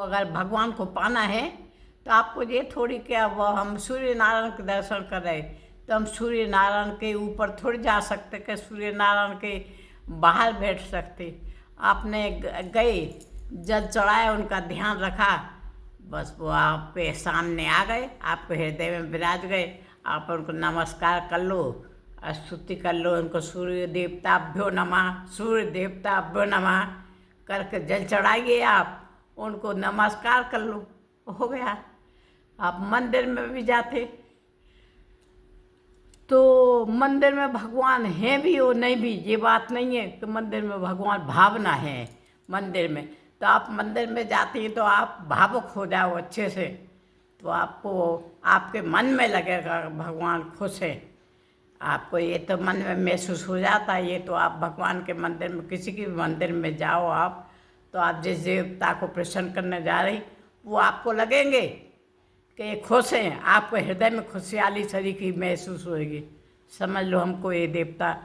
अगर भगवान को पाना है तो आपको ये थोड़ी क्या वो हम सूर्य नारायण के दर्शन कर रहे तो हम सूर्य नारायण के ऊपर थोड़ी जा सकते कि सूर्य नारायण के बाहर बैठ सकते। आपने गए जल चढ़ाए, उनका ध्यान रखा, बस वो आपके सामने आ गए, आपके हृदय में विराज गए। आप उनको नमस्कार कर लो, स्तुति कर लो, उनको सूर्य देवताभ्यो नमः, सूर्य देवताभ्यो नमः करके जल चढ़ाइए। आप उनको नमस्कार कर लो, हो गया। आप मंदिर में भी जाते तो मंदिर में भगवान हैं भी और नहीं भी, ये बात नहीं है कि मंदिर में भगवान भावना है। मंदिर में तो आप मंदिर में जाती हैं तो आप भावुक हो जाओ अच्छे से, तो आपको आपके मन में लगेगा भगवान खुश है। आपको ये तो मन में महसूस हो जाता है। ये तो आप भगवान के मंदिर में, किसी के भी मंदिर में जाओ आप, तो आप जिस देवता को प्रसन्न करने जा रही वो आपको लगेंगे कि ये खुश हैं। आपको हृदय में खुशहाली सरीखी महसूस होगी। समझ लो हमको ये देवता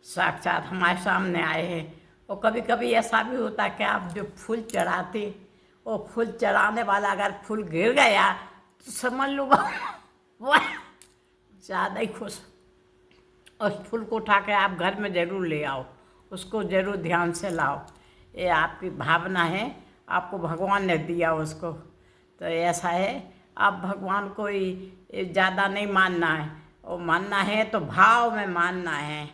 साक्षात हमारे सामने आए हैं। और कभी कभी ऐसा भी होता है कि आप जो फूल चढ़ाते, वो फूल चढ़ाने वाला अगर फूल गिर गया तो समझ लो वो ज़्यादा ही खुश। उस फूल को उठा के आप घर में ज़रूर ले आओ, उसको ज़रूर ध्यान से लाओ। ये आपकी भावना है, आपको भगवान ने दिया उसको। तो ऐसा है, आप भगवान को ही ज़्यादा नहीं मानना है, और मानना है तो भाव में मानना है।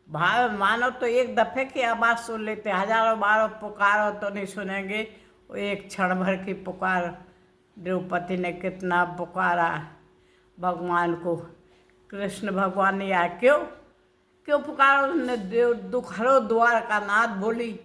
भाव में मानो तो एक दफ़े की आवाज़ सुन लेते, हजारों बारों पुकारो तो नहीं सुनेंगे। वो एक क्षण भर की पुकार, द्रौपदी ने कितना पुकारा भगवान को। कृष्ण भगवान ने आया, क्यों क्यों पुकारा? उन्होंने दुखहरो द्वार का नाथ बोली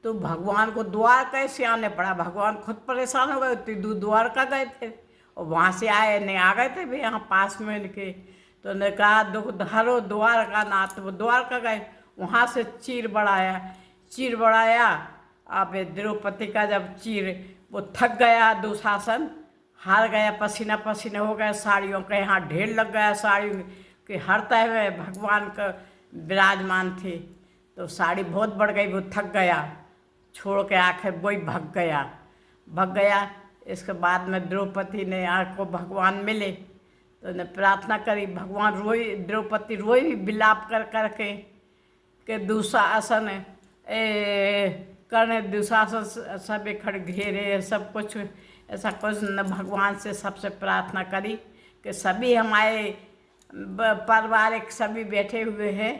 तो भगवान को द्वार कैसे आने पड़ा? भगवान खुद परेशान हो गए, इतनी दूर द्वारका गए थे और वहाँ से आए नहीं, आ गए थे भी यहाँ पास में इनके। तो उन्होंने कहा दुखहरो द्वार का नाथ, वो द्वारका गए, वहाँ से चीर बढ़ाया। अब द्रौपदी का जब चीर वो थक गया, दुशासन हार गया, पसीना पसीना हो गया, साड़ियों के यहाँ ढेर लग गया, साड़ी के हर तह में भगवान का विराजमान थे। तो साड़ी बहुत बढ़ गई, वो थक गया, छोड़ के आखिर वही भग गया। इसके बाद में द्रौपदी ने आको भगवान मिले तो उन्हें प्रार्थना करी। भगवान रोई, द्रौपदी रोई विलाप कर करके कि दुशासन कर्ण दुशासन सब खड़े घेरे, सब कुछ ऐसा कुछ न। भगवान से सबसे प्रार्थना करी कि सभी हमारे पारिवारिक सभी बैठे हुए हैं,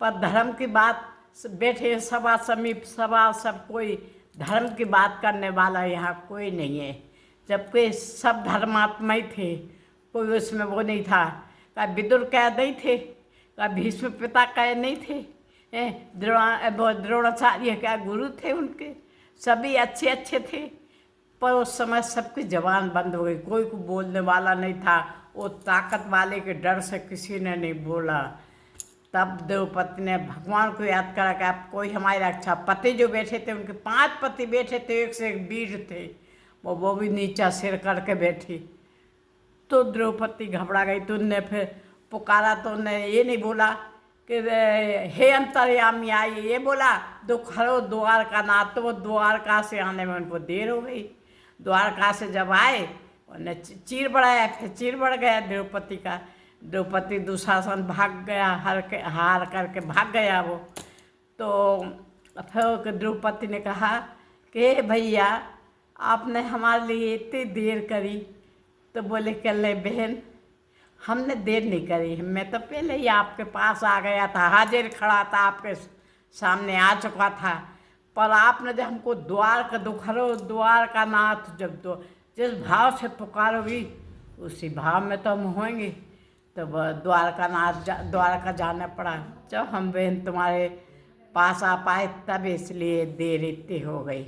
पर धर्म की बात बैठे सभा समीप सभा, सब कोई धर्म की बात करने वाला यहाँ कोई नहीं है, जबकि सब धर्मात्मा ही थे, कोई उसमें वो नहीं था। का विदुर कह नहीं थे, का भीष्म पिता कह नहीं थे, द्रोणाचार्य क्या गुरु थे उनके, सभी अच्छे अच्छे थे। पर उस समय सबकी जबान बंद हो गई, कोई को बोलने वाला नहीं था। वो ताकत वाले के डर से किसी ने नहीं बोला। तब द्रौपदी ने भगवान को याद करा कि आप कोई हमारी रक्षा। पति जो बैठे थे, उनके 5 पति बैठे थे, एक से एक वीर थे, वो भी नीचा सिर करके बैठी। तो द्रौपदी घबरा गई। तो उनने फिर पुकारा तो उन्हें ये नहीं बोला कि हे अंतर्यामी आई, ये बोला दुखहरो द्वार का नाथ। तो वो द्वारका से आने में उनको देर हो गई। द्वारका से जब आए उन्हें चीर बढ़ाया, फिर चीर बढ़ गया द्रौपदी का। द्रौपदी दुशासन भाग गया, हार करके भाग गया वो। तो फिर द्रौपदी ने कहा कि भैया आपने हमारे लिए इतनी देर करी। तो बोले कल बहन हमने देर नहीं करी, मैं तो पहले ही आपके पास आ गया था, हाजिर खड़ा था, आपके सामने आ चुका था। पर आपने जब हमको दुखहरो द्वार का नाथ, जब तो जिस भाव से पुकारोगी उसी भाव में तो हम होंगे। तो वह द्वारका जाना पड़ा। जब हम बहन तुम्हारे पास आ पाए तब इसलिए देर इतनी हो गई।